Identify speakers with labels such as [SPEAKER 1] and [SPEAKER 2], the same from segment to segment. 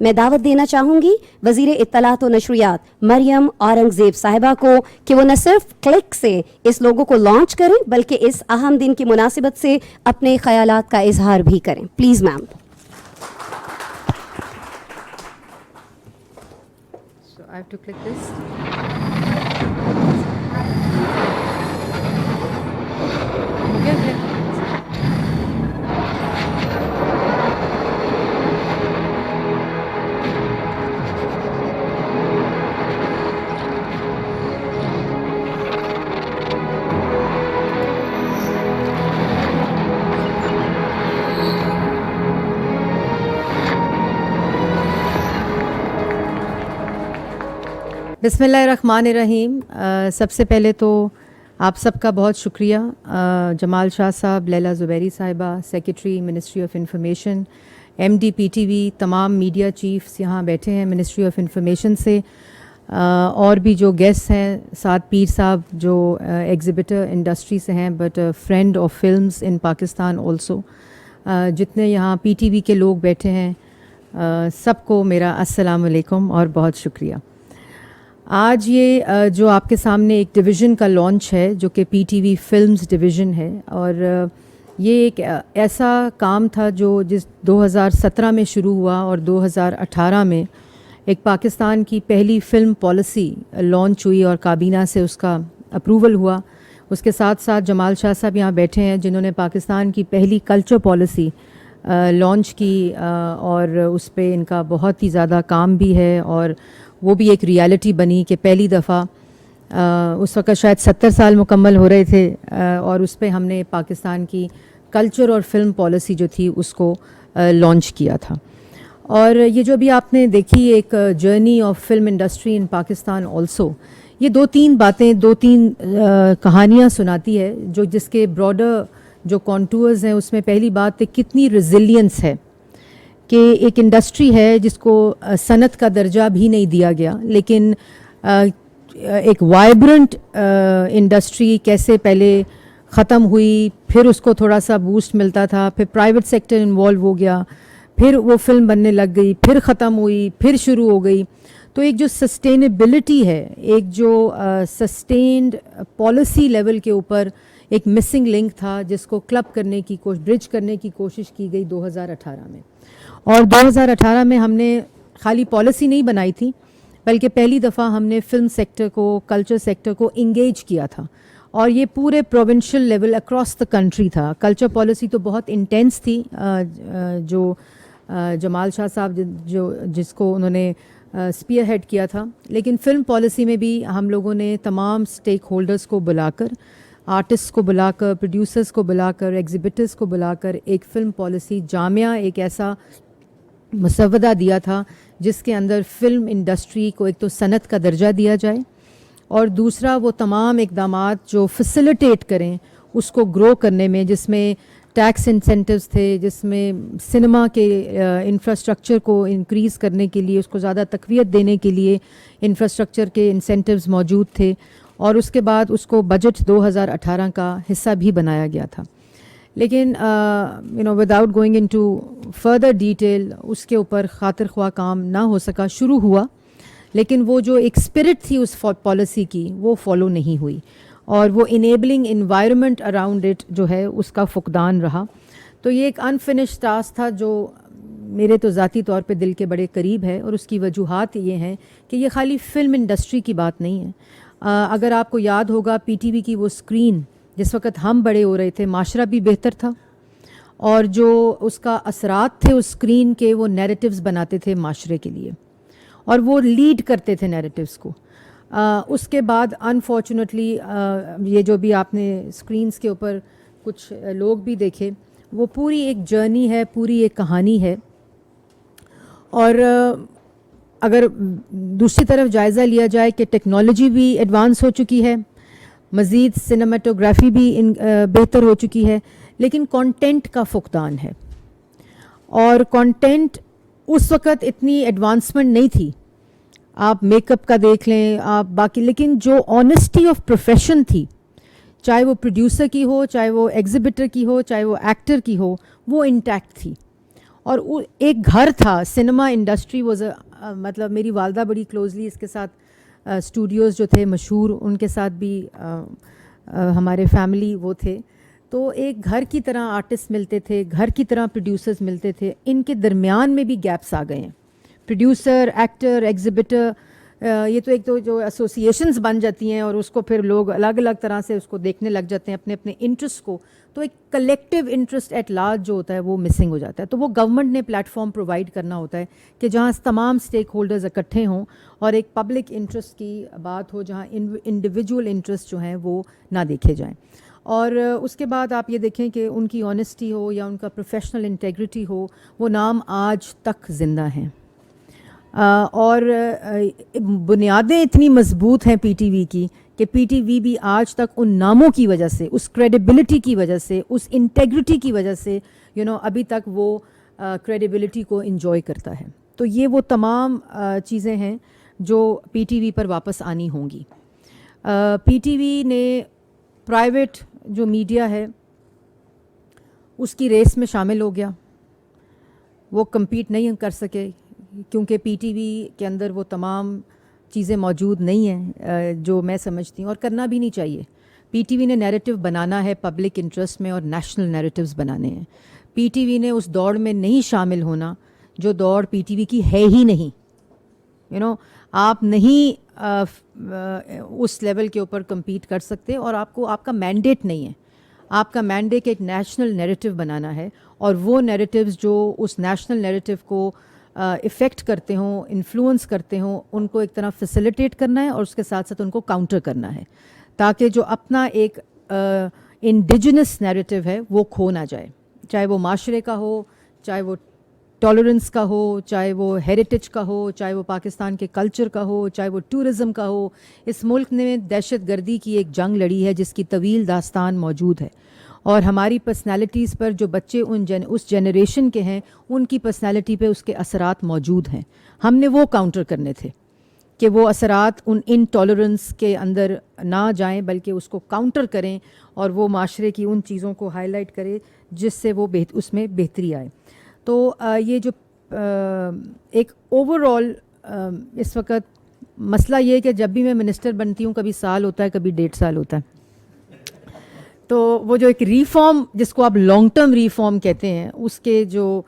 [SPEAKER 1] میں دعوت دینا چاہوں گی وزیر اطلاعات و نشریات مریم اورنگزیب صاحبہ کو کہ وہ نہ صرف کلک سے اس لوگو کو لانچ کریں بلکہ اس اہم دن کی مناسبت سے اپنے خیالات کا اظہار بھی کریں. Please ma'am.
[SPEAKER 2] So I have to click this. Okay. بسم اللہ الرحمن الرحیم. سب سے پہلے تو آپ سب کا بہت شکریہ. جمال شاہ صاحب، لیلا زبیری صاحبہ، secretary ministry of information, M D P T V, تمام میڈیا چیفز یہاں بیٹھے ہیں منسٹری آف انفارمیشن سے، اور بھی جو گیسٹ ہیں، سعد پیر صاحب جو ایگزیبیٹر انڈسٹری سے ہیں but friend of films in Pakistan also, جتنے یہاں پی ٹی وی کے لوگ بیٹھے ہیں، سب کو میرا السلام علیکم اور بہت شکریہ. آج یہ جو آپ کے سامنے ایک ڈویژن کا لانچ ہے جو کہ پی ٹی وی فلمز ڈویژن ہے، اور یہ ایک ایسا کام تھا جو 2017 میں شروع ہوا اور 2018 میں ایک پاکستان کی پہلی فلم پالیسی لانچ ہوئی اور کابینہ سے اس کا اپروول ہوا. اس کے ساتھ ساتھ جمال شاہ صاحب یہاں بیٹھے ہیں جنہوں نے پاکستان کی پہلی کلچر پالیسی لانچ کی، اور اس پہ ان کا بہت ہی زیادہ کام بھی ہے، اور وہ بھی ایک ریالٹی بنی کہ پہلی دفعہ اس وقت شاید 70 سال مکمل ہو رہے تھے، اور اس پہ ہم نے پاکستان کی کلچر اور فلم پالیسی جو تھی اس کو لانچ کیا تھا. اور یہ جو بھی آپ نے دیکھی ایک journey of film industry in Pakistan also, یہ دو تین کہانیاں سناتی ہے جس کے براڈر جو کانٹورز ہیں. اس میں پہلی بات ہے کتنی ریزیلینس ہے کہ ایک انڈسٹری ہے جس کو صنعت کا درجہ بھی نہیں دیا گیا، لیکن ایک وائبرنٹ انڈسٹری کیسے پہلے ختم ہوئی، پھر اس کو تھوڑا سا بوسٹ ملتا تھا، پھر پرائیویٹ سیکٹر انوالو ہو گیا، پھر وہ فلم بننے لگ گئی، پھر ختم ہوئی، پھر شروع ہو گئی. تو ایک جو سسٹینیبلٹی ہے، ایک جو سسٹینڈ پالیسی لیول کے اوپر ایک مسنگ لنک تھا جس کو کلب کرنے کی برج کرنے کی کوشش کی گئی 2018 میں. اور 2018 میں ہم نے خالی پالیسی نہیں بنائی تھی بلکہ پہلی دفعہ ہم نے فلم سیکٹر کو، کلچر سیکٹر کو انگیج کیا تھا، اور یہ پورے provincial level across the country تھا. کلچر پالیسی تو بہت انٹینس تھی جو جمال شاہ صاحب جس کو انہوں نے اسپیئر ہیڈ کیا تھا، لیکن فلم پالیسی میں بھی ہم لوگوں نے تمام اسٹیک ہولڈرز کو بلا کر، آرٹسٹ کو بلا کر، پروڈیوسرز کو بلا کر، ایگزیبٹرز کو بلا کر ایک فلم پالیسی جامعہ، ایک ایسا مسودہ دیا تھا جس کے اندر فلم انڈسٹری کو ایک تو صنعت کا درجہ دیا جائے، اور دوسرا وہ تمام اقدامات جو فیسیلیٹیٹ کریں اس کو گرو کرنے میں، جس میں ٹیکس انسینٹیوز تھے، جس میں سنیما کے انفراسٹرکچر کو انکریز کرنے کے لیے، اس کو زیادہ تقویت دینے کے لیے انفراسٹرکچر کے انسینٹیوز موجود تھے، اور اس کے بعد اس کو بجٹ 2018 کا حصہ بھی بنایا گیا تھا. لیکن without going into further detail اس کے اوپر خاطر خواہ کام نہ ہو سکا. شروع ہوا لیکن وہ جو ایک اسپرٹ تھی اس پالیسی کی وہ فالو نہیں ہوئی، اور وہ انیبلنگ انوائرمنٹ اراؤنڈ اٹ جو ہے اس کا فقدان رہا. تو یہ ایک انفنشڈ ٹاسک تھا جو میرے تو ذاتی طور پہ دل کے بڑے قریب ہے، اور اس کی وجوہات یہ ہیں کہ یہ خالی فلم انڈسٹری کی بات نہیں ہے. اگر آپ کو یاد ہوگا پی ٹی وی کی وہ اسکرین جس وقت ہم بڑے ہو رہے تھے، معاشرہ بھی بہتر تھا، اور جو اس کا اثرات تھے اس اسکرین کے، وہ نیریٹیوز بناتے تھے معاشرے کے لیے، اور وہ لیڈ کرتے تھے نیریٹیوز کو. اس کے بعد انفارچونیٹلی یہ جو بھی آپ نے اسکرینز کے اوپر کچھ لوگ بھی دیکھے، وہ پوری ایک جرنی ہے، پوری ایک کہانی ہے. اور اگر دوسری طرف جائزہ لیا جائے کہ ٹیکنالوجی بھی ایڈوانس ہو چکی ہے، مزید سنیماٹوگرافی بھی بہتر ہو چکی ہے، لیکن کانٹینٹ کا فقدان ہے. اور کانٹینٹ اس وقت اتنی ایڈوانسمنٹ نہیں تھی. آپ میک اپ کا دیکھ لیں، آپ باقی، لیکن جو آنیسٹی آف پروفیشن تھی، چاہے وہ پروڈیوسر کی ہو، چاہے وہ ایگزیبٹر کی ہو، چاہے وہ ایکٹر کی ہو، وہ انٹیکٹ تھی. اور ایک گھر تھا. سنیما انڈسٹری واز مطلب میری والدہ بڑی کلوزلی اس کے ساتھ اسٹوڈیوز جو تھے مشہور ان کے ساتھ بھی ہمارے فیملی وہ تھے. تو ایک گھر کی طرح آرٹسٹ ملتے تھے, گھر کی طرح پروڈیوسرز ملتے تھے. ان کے درمیان میں بھی گیپس آ گئے ہیں. پروڈیوسر, ایکٹر, ایگزیبٹر, یہ تو ایک تو جو ایسوسیشنز بن جاتی ہیں اور اس کو پھر لوگ الگ الگ طرح سے اس کو دیکھنے لگ جاتے ہیں اپنے اپنے انٹرسٹ کو. تو ایک کلیکٹیو انٹرسٹ ایٹ لارج جو ہوتا ہے وہ مسنگ ہو جاتا ہے. تو وہ گورنمنٹ نے پلیٹ فارم پرووائڈ کرنا ہوتا ہے کہ جہاں تمام اسٹیک ہولڈرز اکٹھے ہوں اور ایک پبلک انٹرسٹ کی بات ہو, جہاں انڈیویجول انٹرسٹ جو ہیں وہ نہ دیکھے جائیں. اور اس کے بعد آپ یہ دیکھیں کہ ان کی آنیسٹی ہو یا ان کا پروفیشنل انٹیگریٹی ہو, وہ نام آج تک زندہ ہیں. اور بنیادیں اتنی مضبوط ہیں پی ٹی وی کی کہ پی ٹی وی بھی آج تک ان ناموں کی وجہ سے, اس کریڈیبلٹی کی وجہ سے, اس انٹیگریٹی کی وجہ سے ابھی تک وہ کریڈیبلٹی کو انجوائے کرتا ہے. تو یہ وہ تمام چیزیں ہیں جو پی ٹی وی پر واپس آنی ہوں گی. پی ٹی وی نے پرائیویٹ جو میڈیا ہے اس کی ریس میں شامل ہو گیا. وہ کمپیٹ نہیں کر سکے کیونکہ پی ٹی وی کے اندر وہ تمام چیزیں موجود نہیں ہیں جو میں سمجھتی ہوں, اور کرنا بھی نہیں چاہیے. پی ٹی وی نے نیریٹو بنانا ہے پبلک انٹرسٹ میں اور نیشنل نیریٹوز بنانے ہیں. پی ٹی وی نے اس دوڑ میں نہیں شامل ہونا جو دوڑ پی ٹی وی کی ہے ہی نہیں. آپ نہیں اس لیول کے اوپر کمپیٹ کر سکتے اور آپ کا مینڈیٹ نہیں ہے. آپ کا مینڈیٹ ایک نیشنل نیریٹو بنانا ہے, اور وہ نیریٹیوز جو اس نیشنل نیریٹو کو افیکٹ کرتے ہوں, انفلوئنس کرتے ہوں, ان کو ایک طرح فیسیلیٹیٹ کرنا ہے اور اس کے ساتھ ساتھ ان کو کاؤنٹر کرنا ہے, تاکہ جو اپنا ایک انڈیجنس نیریٹو ہے وہ کھو نہ جائے. چاہے وہ معاشرے کا ہو, چاہے وہ ٹالرنس کا ہو, چاہے وہ ہیریٹیج کا ہو, چاہے وہ پاکستان کے کلچر کا ہو, چاہے وہ ٹورزم کا ہو. اس ملک نے دہشت گردی کی ایک جنگ لڑی ہے جس کی طویل داستان موجود ہے, اور ہماری پرسنالٹیز پر جو بچے اس جنریشن کے ہیں ان کی پرسنالٹی پہ اس کے اثرات موجود ہیں. ہم نے وہ کاؤنٹر کرنے تھے کہ وہ اثرات ان انٹالرنس کے اندر نہ جائیں, بلکہ اس کو کاؤنٹر کریں اور وہ معاشرے کی ان چیزوں کو ہائی لائٹ کرے جس سے وہ اس میں بہتری آئے. تو یہ جو ایک اوور آل اس وقت مسئلہ یہ ہے کہ جب بھی میں منسٹر بنتی ہوں کبھی سال ہوتا ہے کبھی 1.5 سال ہوتا ہے. تو وہ جو ایک ریفارم جس کو آپ لانگ ٹرم ریفارم کہتے ہیں اس کے جو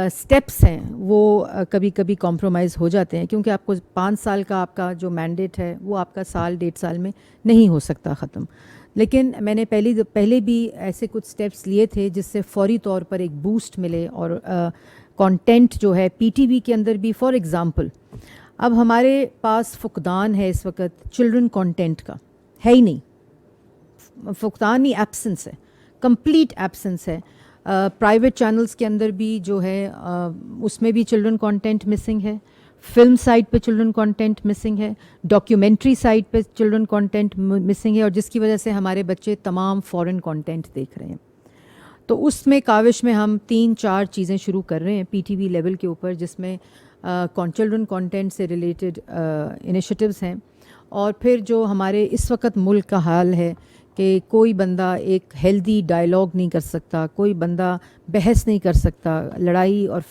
[SPEAKER 2] سٹیپس ہیں وہ کبھی کبھی کمپرومائز ہو جاتے ہیں, کیونکہ آپ کو 5 سال کا آپ کا جو مینڈیٹ ہے وہ آپ کا سال 1.5 سال میں نہیں ہو سکتا ختم. لیکن میں نے پہلے بھی ایسے کچھ سٹیپس لیے تھے جس سے فوری طور پر ایک بوسٹ ملے, اور کانٹینٹ جو ہے پی ٹی وی کے اندر بھی, فار ایگزامپل اب ہمارے پاس فقدان ہے اس وقت چلڈرن کانٹینٹ کا, ہے ہی نہیں. فقدان ہی ایبسنس ہے, کمپلیٹ ایبسنس ہے. پرائیویٹ چینلز کے اندر بھی جو ہے اس میں بھی چلڈرن کانٹینٹ مسنگ ہے, فلم سائٹ پہ چلڈرن کانٹینٹ مسنگ ہے, ڈاکیومنٹری سائٹ پہ چلڈرن کانٹینٹ مسنگ ہے, اور جس کی وجہ سے ہمارے بچے تمام فورن کانٹینٹ دیکھ رہے ہیں. تو اس میں کاوش میں ہم 3-4 چیزیں شروع کر رہے ہیں پی ٹی وی لیول کے اوپر, جس میں چلڈرن کانٹینٹ سے ریلیٹڈ انیشیٹوز ہیں. اور پھر جو ہمارے اس وقت ملک کا حال ہے کہ کوئی بندہ ایک ہیلدی ڈائلاگ نہیں کر سکتا, کوئی بندہ بحث نہیں کر سکتا. لڑائی اور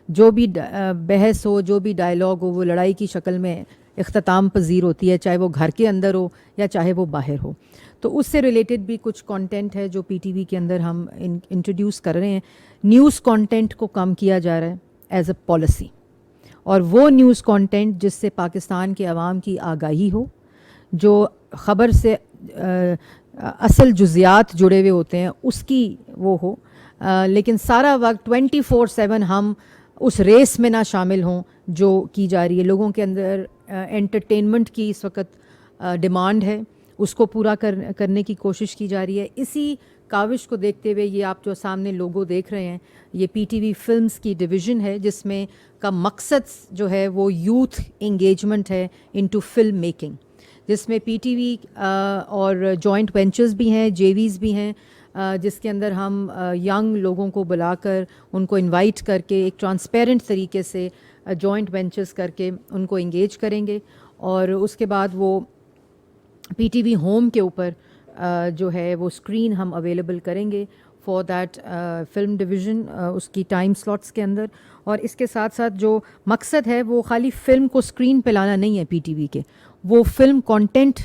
[SPEAKER 2] جو بھی بحث ہو, جو بھی ڈائلاگ ہو, وہ لڑائی کی شکل میں اختتام پذیر ہوتی ہے, چاہے وہ گھر کے اندر ہو یا چاہے وہ باہر ہو. تو اس سے ریلیٹڈ بھی کچھ کانٹینٹ ہے جو پی ٹی وی کے اندر ہم انٹروڈیوس کر رہے ہیں. نیوز کانٹینٹ کو کم کیا جا رہا ہے ایز اے پالیسی, اور وہ نیوز کانٹینٹ جس سے پاکستان کے عوام کی آگاہی ہو, جو خبر سے اصل جزیات جڑے ہوئے ہوتے ہیں اس کی وہ ہو, لیکن سارا وقت 24/7 ہم اس ریس میں نہ شامل ہوں جو کی جا رہی ہے. لوگوں کے اندر انٹرٹینمنٹ کی اس وقت ڈیمانڈ ہے, اس کو پورا کرنے کی کوشش کی جا رہی ہے. اسی کاوش کو دیکھتے ہوئے یہ آپ جو سامنے لوگو دیکھ رہے ہیں یہ پی ٹی وی فلمز کی ڈویژن ہے, جس میں کا مقصد جو ہے وہ یوتھ انگیجمنٹ ہے انٹو فلم میکنگ, جس میں پی ٹی وی اور جوائنٹ وینچرز بھی ہیں, جے ویز بھی ہیں, جس کے اندر ہم ینگ لوگوں کو بلا کر ان کو انوائٹ کر کے ایک ٹرانسپیرنٹ طریقے سے جوائنٹ وینچرز کر کے ان کو انگیج کریں گے. اور اس کے بعد وہ پی ٹی وی ہوم کے اوپر جو ہے وہ اسکرین ہم اویلیبل کریں گے فار دیٹ فلم ڈویژن اس کی ٹائم سلاٹس کے اندر. اور اس کے ساتھ ساتھ جو مقصد ہے وہ خالی فلم کو اسکرین پہ لانا نہیں ہے پی ٹی وی کے, وہ فلم کانٹینٹ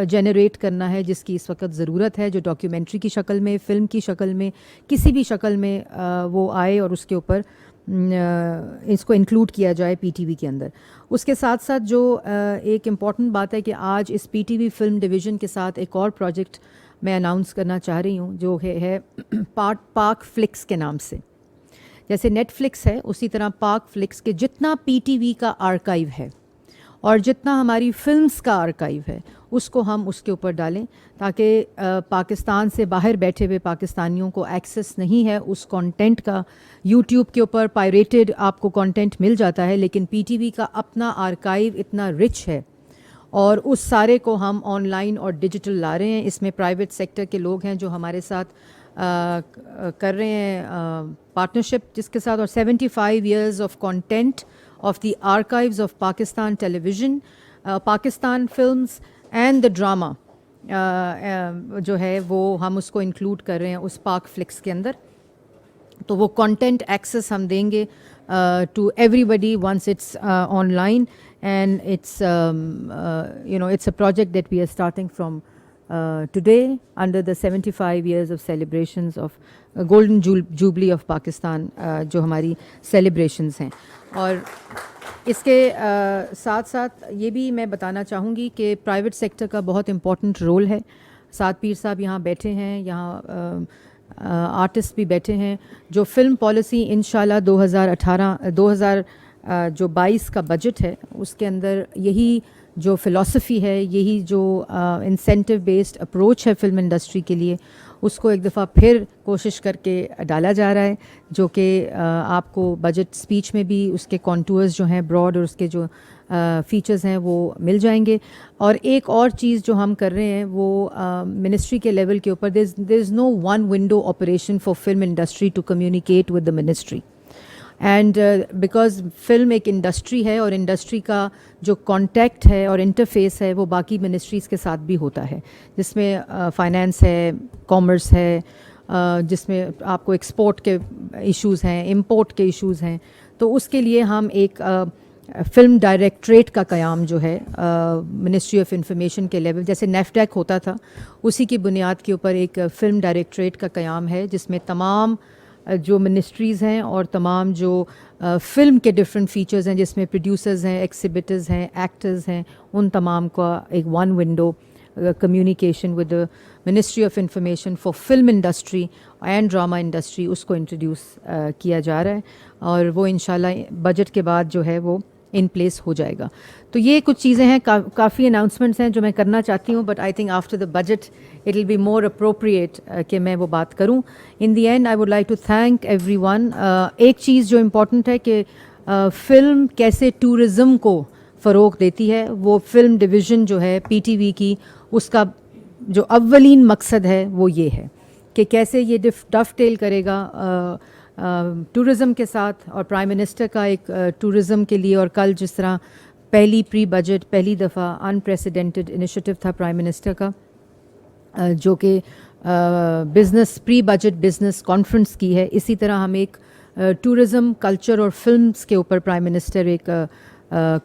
[SPEAKER 2] جنریٹ کرنا ہے جس کی اس وقت ضرورت ہے, جو ڈاکیومنٹری کی شکل میں, فلم کی شکل میں, کسی بھی شکل میں وہ آئے اور اس کے اوپر اس کو انکلوڈ کیا جائے پی ٹی وی کے اندر. اس کے ساتھ ساتھ جو ایک امپورٹنٹ بات ہے کہ آج اس P T V film division کے ساتھ ایک اور پروجیکٹ میں اناؤنس کرنا چاہ رہی ہوں جو ہے پاک فلکس کے نام سے. جیسے نیٹ فلکس ہے اسی طرح پاک فلکس کے جتنا پی ٹی وی کا آرکائیو ہے اور جتنا ہماری فلمز کا آرکائیو ہے اس کو ہم اس کے اوپر ڈالیں, تاکہ پاکستان سے باہر بیٹھے ہوئے پاکستانیوں کو ایکسیس نہیں ہے اس کانٹینٹ کا. یوٹیوب کے اوپر پائریٹڈ آپ کو کانٹینٹ مل جاتا ہے, لیکن پی ٹی وی کا اپنا آرکائیو اتنا رچ ہے اور اس سارے کو ہم آن لائن اور ڈیجیٹل لا رہے ہیں. اس میں پرائیویٹ سیکٹر کے لوگ ہیں جو ہمارے ساتھ کر رہے ہیں پارٹنرشپ, جس کے ساتھ, اور 75 years of content of the archives of Pakistan television, Pakistan films and the drama جو ہے وہ ہم اس کو انکلوڈ کر رہے ہیں اس پاک فلکس کے اندر. تو وہ کانٹینٹ ایکسیس ہم دیں گے to everybody once it's online, and it's it's a project that we are starting from today under the 75 years of celebrations of golden jubilee of Pakistan, جو ہماری celebrations ہیں. اور اس کے ساتھ ساتھ یہ بھی میں بتانا چاہوں گی کہ پرائیویٹ سیکٹر کا بہت امپورٹنٹ رول ہے. سعد پیر صاحب یہاں بیٹھے ہیں, یہاں آرٹسٹ بھی بیٹھے ہیں. جو فلم پالیسی انشاءاللہ 2022 کا بجٹ ہے اس کے اندر یہی جو فلاسفی ہے, یہی جو انسینٹیو بیسڈ اپروچ ہے فلم انڈسٹری کے لیے, اس کو ایک دفعہ پھر کوشش کر کے ڈالا جا رہا ہے, جو کہ آپ کو بجٹ اسپیچ میں بھی اس کے کانٹورز جو ہیں براڈ اور اس کے جو فیچرز ہیں وہ مل جائیں گے. اور ایک اور چیز جو ہم کر رہے ہیں وہ منسٹری کے لیول کے اوپر, there is no one window operation for film industry to communicate with the ministry. And because film ایک انڈسٹری ہے اور انڈسٹری کا جو کانٹیکٹ ہے اور انٹرفیس ہے وہ باقی منسٹریز کے ساتھ بھی ہوتا ہے, جس میں فائنانس ہے, کامرس ہے, جس میں آپ کو ایکسپورٹ کے ایشوز ہیں, امپورٹ کے ایشوز ہیں. تو اس کے لیے ہم ایک فلم ڈائریکٹریٹ کا قیام جو ہے منسٹری آف انفارمیشن کے لیول, جیسے نیفڈیک ہوتا تھا اسی کی بنیاد کے اوپر ایک فلم ڈائریکٹریٹ کا قیام ہے, جس میں تمام جو منسٹریز ہیں اور تمام جو فلم کے ڈفرینٹ فیچرز ہیں, جس میں پروڈیوسرز ہیں, ایکسیبٹرز ہیں, ایکٹرز ہیں, ان تمام کا ایک one window communication with ministry of information for film industry and drama industry, اس کو انٹروڈیوس کیا جا رہا ہے. اور وہ انشاءاللہ بجٹ کے بعد جو ہے وہ ان پلیس ہو جائے گا. تو یہ کچھ چیزیں ہیں, کافی اناؤنسمنٹس ہیں جو میں کرنا چاہتی ہوں, but I think after the budget it will be more appropriate کہ میں وہ بات کروں. In the end I would like to thank everyone. ایک چیز جو امپورٹنٹ ہے کہ فلم کیسے ٹورزم کو فروغ دیتی ہے, وہ فلم ڈویژن جو ہے پی ٹی وی کی, اس کا جو اولین مقصد ہے وہ یہ ہے کہ کیسے یہ ڈف ٹیل کرے گا ٹورزم کے ساتھ. اور پرائم منسٹر کا ایک ٹورزم کے لیے, اور کل جس طرح پہلی پری بجٹ پہلی دفعہ انپریسیڈنٹڈ انیشیٹو تھا پرائم منسٹر کا, جو کہ business pre budget business conference کی ہے, اسی طرح ہم ایک ٹورزم کلچر اور فلمز کے اوپر پرائم منسٹر ایک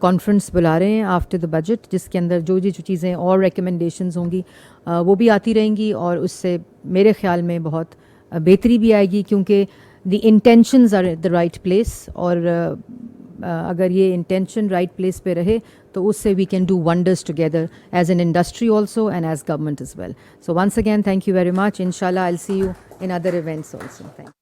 [SPEAKER 2] کانفرنس بلا رہے ہیں آفٹر دا بجٹ, جس کے اندر جو چیزیں اور ریکمنڈیشنز ہوں گی وہ بھی آتی رہیں گی, اور اس سے میرے خیال میں بہت بہتری بھی آئے گی, کیونکہ the intentions are at the right place. اور اگر یہ انٹینشن رائٹ پلیس پہ رہے تو اس سے we can do wonders together as an industry also and as government as well. So once again thank you very much. انشاءاللہ I will see you in other events also. Thank you.